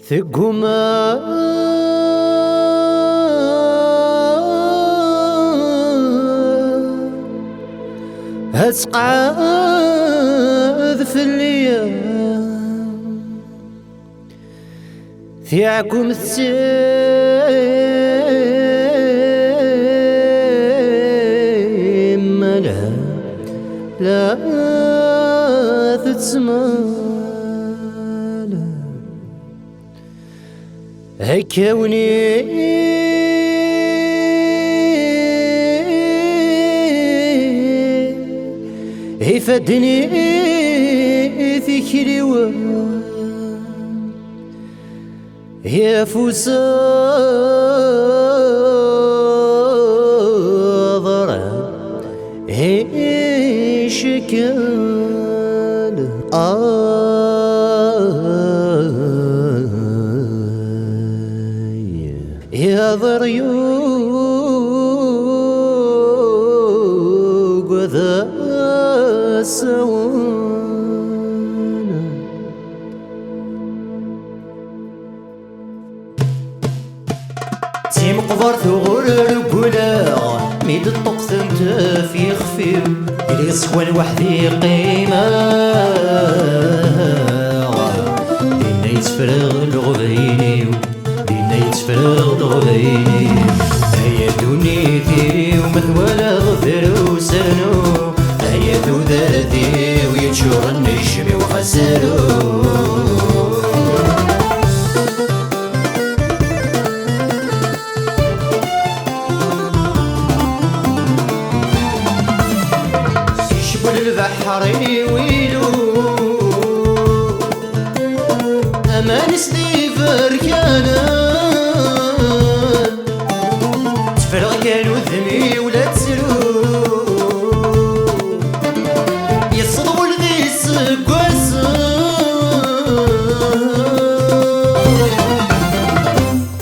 ثقما هسقعد في الليام ثيعكم السيم لا تتسمى هكاوني هيفدني ذكري يا فوسا ضرع هي شكال يا ضريوق وذا سوانا تيم قبر ثغر القلا ميد الطقس انت في خفيف اللي صحوان وحدي قيمة دينا يتفرغ الغبيني دينا يتفرغ الغبيني هيا دنيتي ومثوالا ظفر وسرنو هيا ذاتي ويتشور النجم وخسرو البحر ويلو أمان سليف ركانا تفرغ كانو ذمي ولا تسلو يصدغوا لذي السقواسا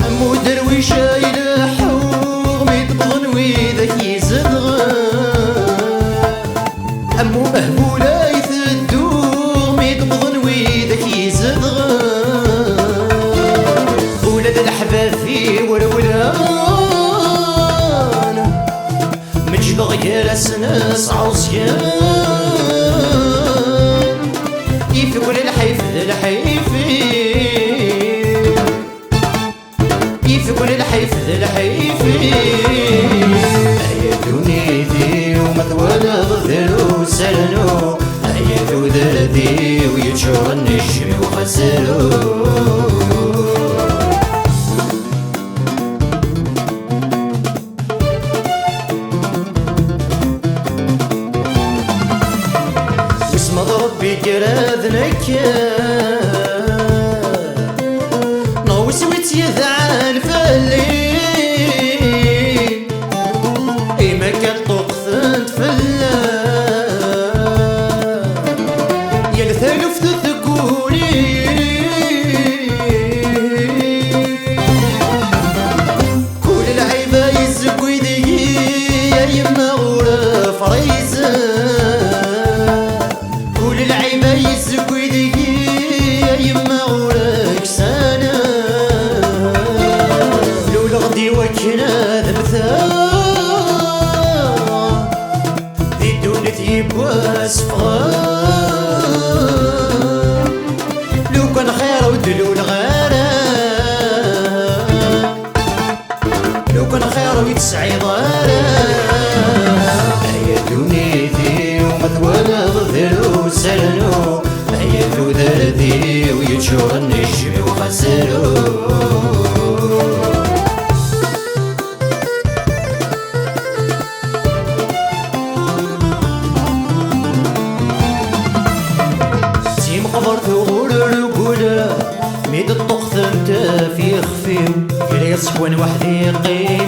أمو درويشا يلحو ميتبضن ويذاك يزدغ أمو مهبولة يثدو ميتبضن ويذاك يزدغ ولاد الأحباب في ولولان مجبغ يرسنس عصيان يفكر الحيف الحيفي يفكر الحيف الحيفي هيا دنيتي ومثوانا ظفرو سلنو هيا ذاتي ويتشور النجم وخسرو ربي كراذنك نوس ويتيذعان فالليل إما كان طقثنت فلا يلثلف تثقوني كل العيبة يزقوي ذي يا يما غرف ريزان العيبة يزقوي ذيكي يا يما وراك سنة لولا غدي وكنا ذبثا ذي دونة يبواس فغان لو كان خير ودلو الغرام لو كان خير ويتسعي ضرام هيا دنيتي ومثوانا ظفرو سلنو هيا ذاتي ويتشور النجم وخسرو تيم قبر ثغور القلا ميد الطقث انت في خفيو كرا يصحوان وحدي قيم